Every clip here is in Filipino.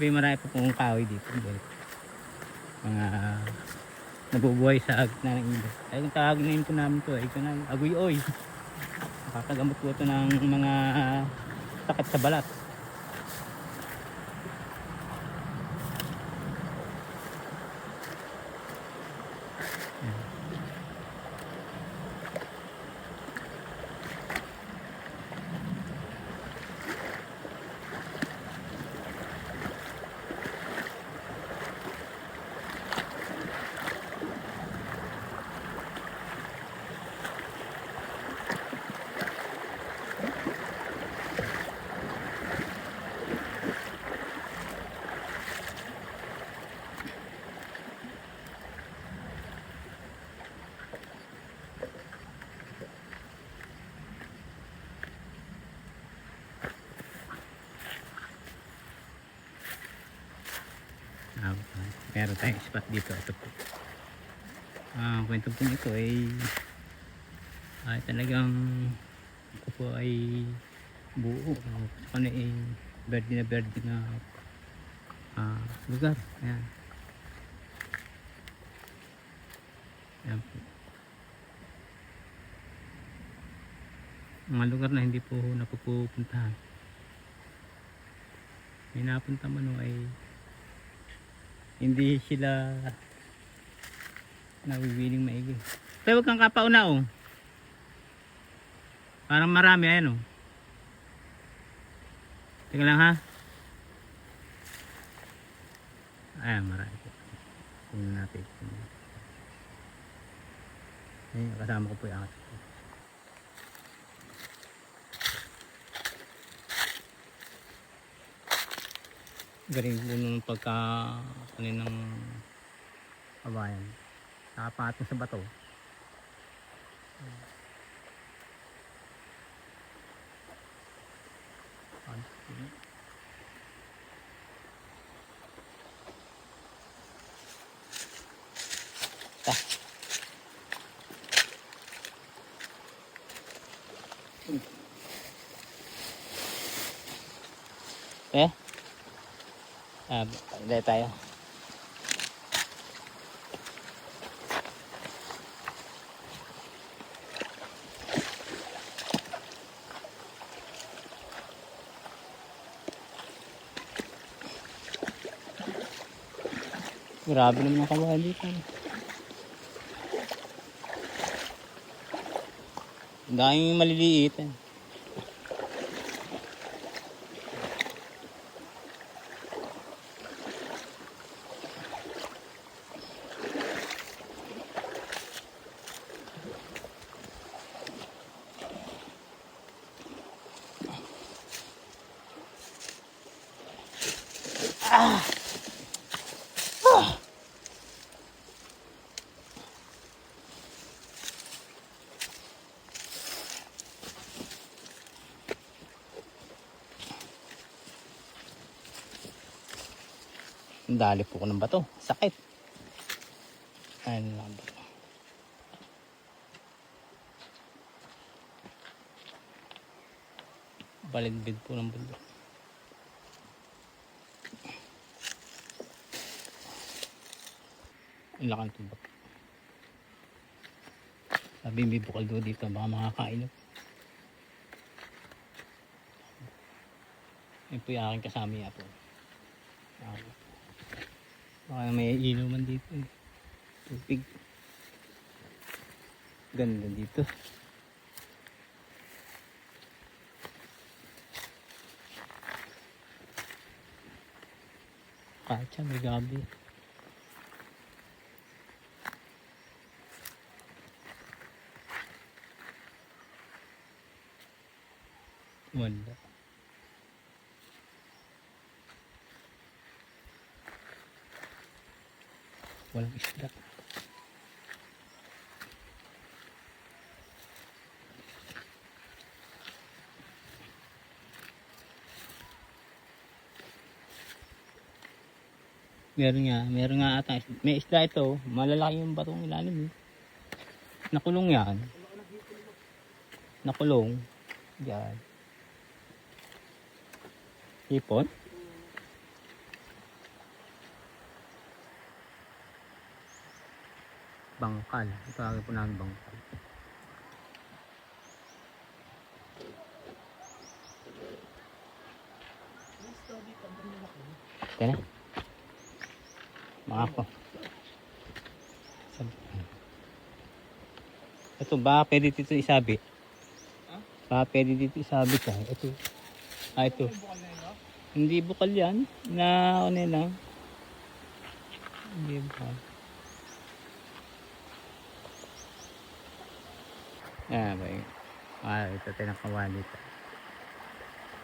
May marami pa pong kahoy dito. Mga nabubuhay sa gitna ng ilog. Ay kung tawagin po namin to, ito na aguyoy. Nakakagamot po ito ng mga sakit sa balat. Meron tayong spot dito. Ito po. Kwento po ito ay talagang ito po ay buo. Ano verde na lugar. Ayan. Ayan po. Mga lugar na hindi po napupuntahan. May napunta man ay hindi sila nabibiling maigi. Pero wag kang kapauna parang marami ayan Teka lang ha. Ayan marami po. Tingnan natin. Ayan kasama ko po yung akat. Galing po nung pagka kaninang kabayan nakapatong sa bato. Dahil tayo. Grabe naman ang kawahan dito. Ang daming maliliit Dali po ko ng bato. Sakit. Ayun lang. Balimbid po ng bundok. Ang lakang tubak. Sabi may bukal doon dito. Baka makakain. Yan po yung aking kasama po. Baka may inuman dito tubig ganda dito. Kahit siya may gabi wala. Walang isda. Meron nga ata. May isda ito. Malalaki yung batong ilalim. Nakulong yan. Nakulong. Yan. Hipon? bangkal. Ito tawagin po namin bangkal. Kaya na. Mga ko. Ito ba pwede dito isabit? Baka pwede dito isabit ha. Ito. Ito. Hindi bukal yan. Na ano lang. Hindi bukal. Ito tinakawan dito.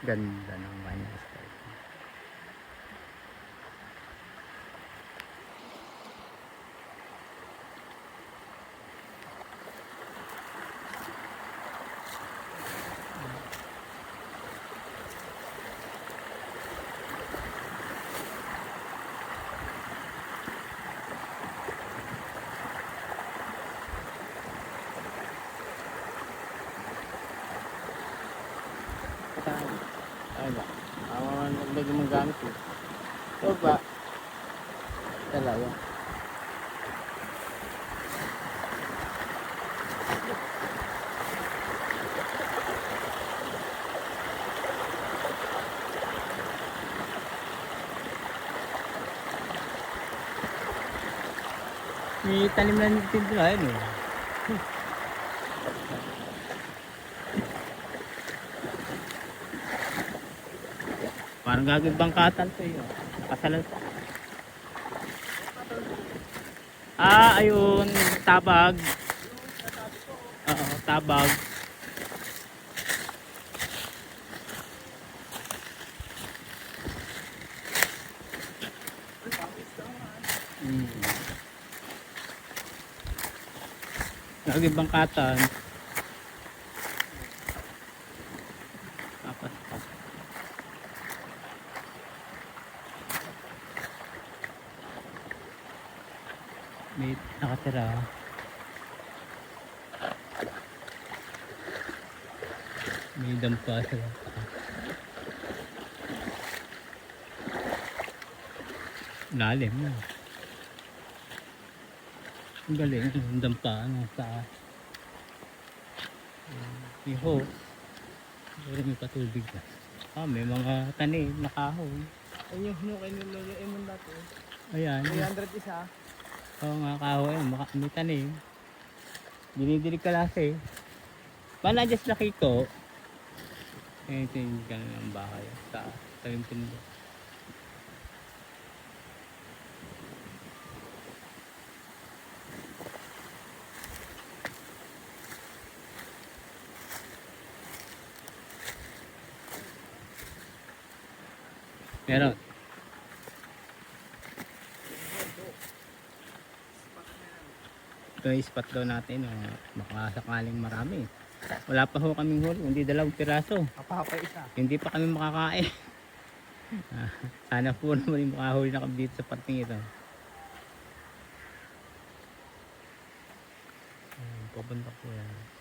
Ganda ng kanya style. Ay ba? Lagi mong gamit eh. Ito ba? Talaga. May tanim na natin doon ayun eh. Parang gagawin bangkatan to yun. Nakasalan pa. Ayun. Tabag. Oo, tabag. Gagawin bangkatan. Tapos may nakatira. May dampa sila. Lalim na. Ang galing. Ang dampa sa iho. Pero may patubig na. May mga tanim na kahoy. Ayun yung hinukay ni Lolo Emon dati. Ayan. 300 isa. Oo nga kahoy. May tanim. Dinidilig ka lasi. Paano dyan sa Kiko? Ito yung ganun ang bahay. Sa tawing pundo. Meron. Ito yung spot daw natin. Baka sakaling marami. Wala pa ho kaming huli. Hindi 2 piraso. Kapapay isa. Hindi pa kami makakain. Sana po naman yung makahuli na kami dito sa parting ito. Papunta po yan.